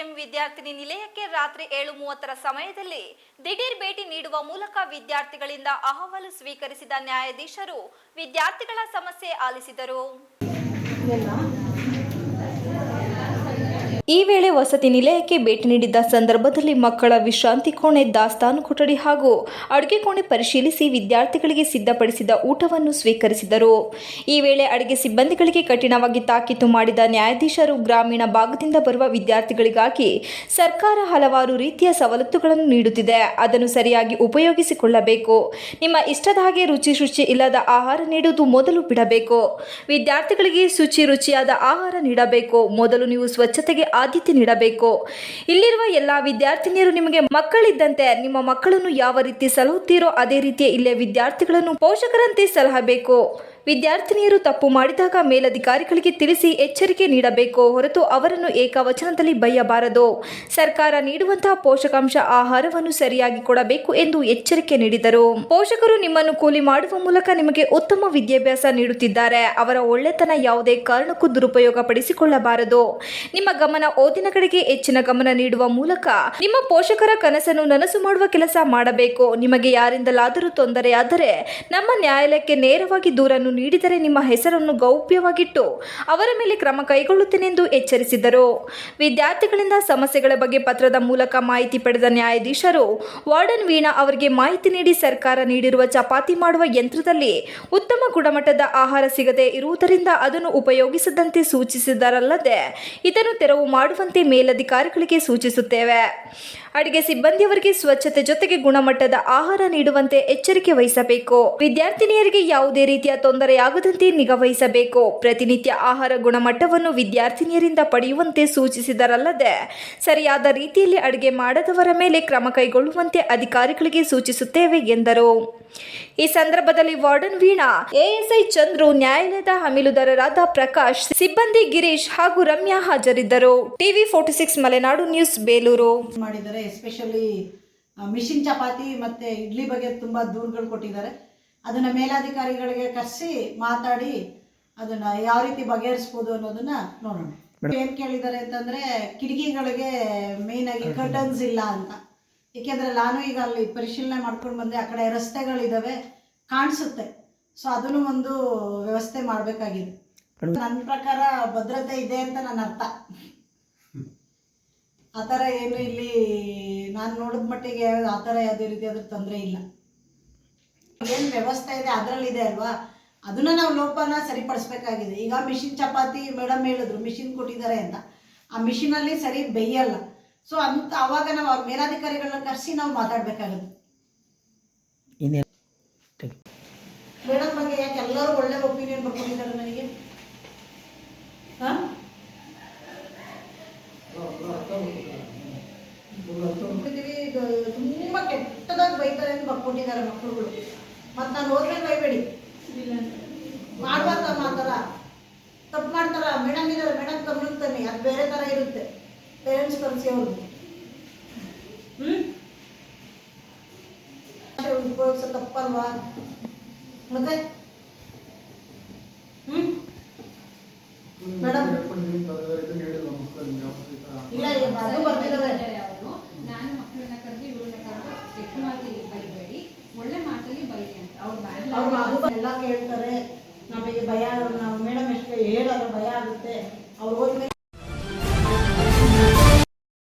SDM ವಿದ್ಯಾರ್ಥಿನಿ ನಿಲಯಕ್ಕೆ ರಾತ್ರಿ 7:30 ಸಮಯದಲ್ಲಿ ದಿಢೀರ್ ಭೇಟಿ ನೀಡುವ ಮೂಲಕ ವಿದ್ಯಾರ್ಥಿಗಳಿಂದ ಅಹವಾಲು ಸ್ವೀಕರಿಸಿದ ನ್ಯಾಯಾಧೀಶರು ವಿದ್ಯಾರ್ಥಿಗಳ ಸಮಸ್ಯೆ ಆಲಿಸಿದರು. ಈ ವೇಳೆ ವಸತಿ ನಿಲಯಕ್ಕೆ ಭೇಟಿ ನೀಡಿದ್ದ ಸಂದರ್ಭದಲ್ಲಿ ಮಕ್ಕಳ ವಿಶ್ರಾಂತಿ ಕೋಣೆ, ದಾಸ್ತಾನು ಕೊಠಡಿ ಹಾಗೂ ಅಡುಗೆ ಕೋಣೆ ಪರಿಶೀಲಿಸಿ ವಿದ್ಯಾರ್ಥಿಗಳಿಗೆ ಸಿದ್ಧಪಡಿಸಿದ ಊಟವನ್ನು ಸ್ವೀಕರಿಸಿದರು. ಈ ವೇಳೆ ಅಡುಗೆ ಸಿಬ್ಬಂದಿಗಳಿಗೆ ಕಠಿಣವಾಗಿ ತಾಕೀತು ಮಾಡಿದ ನ್ಯಾಯಾಧೀಶರು, ಗ್ರಾಮೀಣ ಭಾಗದಿಂದ ಬರುವ ವಿದ್ಯಾರ್ಥಿಗಳಿಗಾಗಿ ಸರ್ಕಾರ ಹಲವಾರು ರೀತಿಯ ಸವಲತ್ತುಗಳನ್ನು ನೀಡುತ್ತಿದೆ, ಅದನ್ನು ಸರಿಯಾಗಿ ಉಪಯೋಗಿಸಿಕೊಳ್ಳಬೇಕು. ನಿಮ್ಮ ಇಷ್ಟದ ಹಾಗೆ ರುಚಿ ಇಲ್ಲದ ಆಹಾರ ನೀಡುವುದು ಮೊದಲು ಬಿಡಬೇಕು. ವಿದ್ಯಾರ್ಥಿಗಳಿಗೆ ರುಚಿಯಾದ ಆಹಾರ ನೀಡಬೇಕು. ಮೊದಲು ನೀವು ಸ್ವಚ್ಛತೆಗೆ ಆದ್ಯತೆ ನೀಡಬೇಕು. ಇಲ್ಲಿರುವ ಎಲ್ಲಾ ವಿದ್ಯಾರ್ಥಿನಿಯರು ನಿಮಗೆ ಮಕ್ಕಳಿದ್ದಂತೆ. ನಿಮ್ಮ ಮಕ್ಕಳನ್ನು ಯಾವ ರೀತಿ ಸಲಹುತ್ತೀರೋ ಅದೇ ರೀತಿಯ ಇಲ್ಲೇ ವಿದ್ಯಾರ್ಥಿಗಳನ್ನು ಪೋಷಕರಂತೆ ಸಲಹಬೇಕು. ವಿದ್ಯಾರ್ಥಿನಿಯರು ತಪ್ಪು ಮಾಡಿದಾಗ ಮೇಲಧಿಕಾರಿಗಳಿಗೆ ತಿಳಿಸಿ ಎಚ್ಚರಿಕೆ ನೀಡಬೇಕು ಹೊರತು ಅವರನ್ನು ಏಕವಚನದಲ್ಲಿ ಬೈಯಬಾರದು. ಸರ್ಕಾರ ನೀಡುವಂತಹ ಪೋಷಕಾಂಶ ಆಹಾರವನ್ನು ಸರಿಯಾಗಿ ಕೊಡಬೇಕು ಎಂದು ಎಚ್ಚರಿಕೆ ನೀಡಿದರು. ಪೋಷಕರು ನಿಮ್ಮನ್ನು ಕೂಲಿ ಮಾಡುವ ಮೂಲಕ ನಿಮಗೆ ಉತ್ತಮ ವಿದ್ಯಾಭ್ಯಾಸ ನೀಡುತ್ತಿದ್ದಾರೆ. ಅವರ ಒಳ್ಳೆತನ ಯಾವುದೇ ಕಾರಣಕ್ಕೂ ದುರುಪಯೋಗ ಪಡಿಸಿಕೊಳ್ಳಬಾರದು. ನಿಮ್ಮ ಗಮನ ಓದಿನ ಕಡೆಗೆ ಹೆಚ್ಚಿನ ಗಮನ ನೀಡುವ ಮೂಲಕ ನಿಮ್ಮ ಪೋಷಕರ ಕನಸನ್ನು ನನಸು ಮಾಡುವ ಕೆಲಸ ಮಾಡಬೇಕು. ನಿಮಗೆ ಯಾರಿಂದಲಾದರೂ ತೊಂದರೆಯಾದರೆ ನಮ್ಮ ನ್ಯಾಯಾಲಯಕ್ಕೆ ನೇರವಾಗಿ ದೂರನ್ನು ನೀಡಿದರೆ ನಿಮ್ಮ ಹೆಸರನ್ನು ಗೌಪ್ಯವಾಗಿಟ್ಟು ಅವರ ಮೇಲೆ ಕ್ರಮ ಕೈಗೊಳ್ಳುತ್ತೇನೆ ಎಂದು ಎಚ್ಚರಿಸಿದರು. ವಿದ್ಯಾರ್ಥಿಗಳಿಂದ ಸಮಸ್ಯೆಗಳ ಬಗ್ಗೆ ಪತ್ರದ ಮೂಲಕ ಮಾಹಿತಿ ಪಡೆದ ನ್ಯಾಯಾಧೀಶರು ವಾರ್ಡನ್ ವೀಣಾ ಅವರಿಗೆ ಮಾಹಿತಿ ನೀಡಿ ಸರ್ಕಾರ ನೀಡಿರುವ ಚಪಾತಿ ಮಾಡುವ ಯಂತ್ರದಲ್ಲಿ ಉತ್ತಮ ಗುಣಮಟ್ಟದ ಆಹಾರ ಸಿಗದೇ ಇರುವುದರಿಂದ ಅದನ್ನು ಉಪಯೋಗಿಸದಂತೆ ಸೂಚಿಸಿದರಲ್ಲದೆ ಇದನ್ನು ತೆರವು ಮಾಡುವಂತೆ ಮೇಲಧಿಕಾರಿಗಳಿಗೆ ಸೂಚಿಸುತ್ತೇವೆ. ಅಡುಗೆ ಸಿಬ್ಬಂದಿಯವರಿಗೆ ಸ್ವಚ್ಛತೆ ಜೊತೆಗೆ ಗುಣಮಟ್ಟದ ಆಹಾರ ನೀಡುವಂತೆ ಎಚ್ಚರಿಕೆ ವಹಿಸಬೇಕು. ವಿದ್ಯಾರ್ಥಿನಿಯರಿಗೆ ಯಾವುದೇ ರೀತಿಯ ತೊಂದರೆಯಾಗದಂತೆ ನಿಗಾ ವಹಿಸಬೇಕು. ಪ್ರತಿನಿತ್ಯ ಆಹಾರ ಗುಣಮಟ್ಟವನ್ನು ವಿದ್ಯಾರ್ಥಿನಿಯರಿಂದ ಪಡೆಯುವಂತೆ ಸೂಚಿಸಿದರಲ್ಲದೆ ಸರಿಯಾದ ರೀತಿಯಲ್ಲಿ ಅಡುಗೆ ಮಾಡದವರ ಮೇಲೆ ಕ್ರಮ ಕೈಗೊಳ್ಳುವಂತೆ ಅಧಿಕಾರಿಗಳಿಗೆ ಸೂಚಿಸುತ್ತೇವೆ ಎಂದರು. ಈ ಸಂದರ್ಭದಲ್ಲಿ ವಾರ್ಡನ್ ವೀಣಾ, ಎಎಸ್ಐ ಚಂದ್ರು, ನ್ಯಾಯಾಲಯದ ಹಮೀಲುದಾರರಾದ ಪ್ರಕಾಶ್, ಸಿಬ್ಬಂದಿ ಗಿರೀಶ್ ಹಾಗೂ ರಮ್ಯಾ ಹಾಜರಿದ್ದರು. TV 46 Malenadu news, Belur. ಮಾಡಿದ್ದಾರೆ. ಎಸ್ಪೆಷಲಿ ಮಿಷಿನ್ ಚಪಾತಿ ಮತ್ತೆ ಇಡ್ಲಿ ಬಗ್ಗೆ ತುಂಬಾ ದೂರುಗಳು ಕೊಟ್ಟಿದ್ದಾರೆ. ಅದನ್ನ ಮೇಲಾಧಿಕಾರಿಗಳಿಗೆ ಕರೆಸಿ ಮಾತಾಡಿ ಅದನ್ನ ಯಾವ ರೀತಿ ಬಗೆಹರಿಸಬಹುದು ಅನ್ನೋದನ್ನ ನೋಡೋಣ. ಏನ್ ಕೇಳಿದ್ದಾರೆ ಅಂತಂದ್ರೆ ಕಿಟಕಿಗಳಿಗೆ ಮೇನ್ ಆಗಿ ಕರ್ಟನ್ಸ್ ಇಲ್ಲ ಅಂತ. ಏಕೆಂದ್ರೆ ನಾನು ಈಗ ಅಲ್ಲಿ ಪರಿಶೀಲನೆ ಮಾಡ್ಕೊಂಡು ಬಂದೆ, ಆ ಕಡೆ ರಸ್ತೆಗಳಿದಾವೆ ಕಾಣಿಸುತ್ತೆ. ಸೊ ಅದನ್ನು ಒಂದು ವ್ಯವಸ್ಥೆ ಮಾಡಬೇಕಾಗಿದೆ. ನನ್ನ ಪ್ರಕಾರ ಭದ್ರತೆ ಇದೆ ಅಂತ ನನ್ನ ಅರ್ಥ. ಆ ಥರ ಏನು ಇಲ್ಲಿ ನಾನು ನೋಡಿದ ಮಟ್ಟಿಗೆ ಆ ಥರ ಯಾವುದೇ ರೀತಿಯಾದ ತೊಂದರೆ ಇಲ್ಲ. ಏನು ವ್ಯವಸ್ಥೆ ಇದೆ ಅದರಲ್ಲಿದೆ ಅಲ್ವಾ, ಅದನ್ನ ನಾವು ಲೋಪನ ಸರಿಪಡಿಸ್ಬೇಕಾಗಿದೆ. ಈಗ ಮಿಷಿನ್ ಚಪಾತಿ ಮೇಡಮ್ ಹೇಳಿದ್ರು ಮಿಷಿನ್ ಕೊಟ್ಟಿದ್ದಾರೆ ಅಂತ, ಆ ಮಿಷಿನಲ್ಲಿ ಸರಿ ಬೇಯಲ್ಲ. ಸೊ ಅಂತ ಅವಾಗ ನಾವು ಅವ್ರ ಮೇಲಾಧಿಕಾರಿಗಳನ್ನ ಕರೆಸಿ ನಾವು ಮಾತಾಡಬೇಕಾಗುತ್ತೆ. ಮೇಡಮ್ ಬಗ್ಗೆ ಯಾಕೆ ಎಲ್ಲರೂ ಒಳ್ಳೆ ಒಪಿನಿಯನ್ ಬರ್ಕೊಂಡಿದ್ದಾರೆ ನನಗೆ? ತುಂಬಾ ಕೆಟ್ಟದಾಗಿ ಬೈತಾರೆ ಅಂತ ಬರ್ಕೊಂಡಿದ್ದಾರೆ ಮಕ್ಕಳುಗಳು. ಮತ್ತು ನಾನು ಹೋದ್ಮೇಲೆ ಬೈಬೇಡಿ, ಮಾಡ್ಬಾರ್ದ ಮಾತಾರ ತಪ್ಪು ಮಾಡ್ತಾರ. ಮೇಡಮ್ ಇದ್ದಾರೆ, ಮೇಡಮ್ ಗಮನಿಸ್ತಾನೆ, ಅದು ಬೇರೆ ಥರ ಇರುತ್ತೆ. ಪೇರೆಂಟ್ಸ್ ಕಲಿಸಿ ಅವ್ರಿಗೆ ಉಪಯೋಗಿಸೋ ತಪ್ಪಲ್ವಾ? ಮತ್ತೆ ಮೇಡಮ್ ಇಲ್ಲ ಅದು ಬರ್ತಿದ್ದಾವೆ. ನಾನು ಮಕ್ಕಳನ್ನ ಕರೆದು ಇವ್ರನ್ನ ಕರೆದು ಕೆಟ್ಟ ಮಾತಿಗೆ ಬೈಬೇಡಿ, ಒಳ್ಳೆ ಮಾತಲ್ಲಿ ಬೈರಿ ಅಂತ ಅವ್ರು ಎಲ್ಲ ಕೇಳ್ತಾರೆ. ನಮಗೆ ಭಯ, ನಾವು ಮೇಡಮ್ ಎಷ್ಟು ಹೇಳೋದು ಭಯ ಆಗುತ್ತೆ. ಅವ್ರು ಹೋದ್ಮೇಲೆ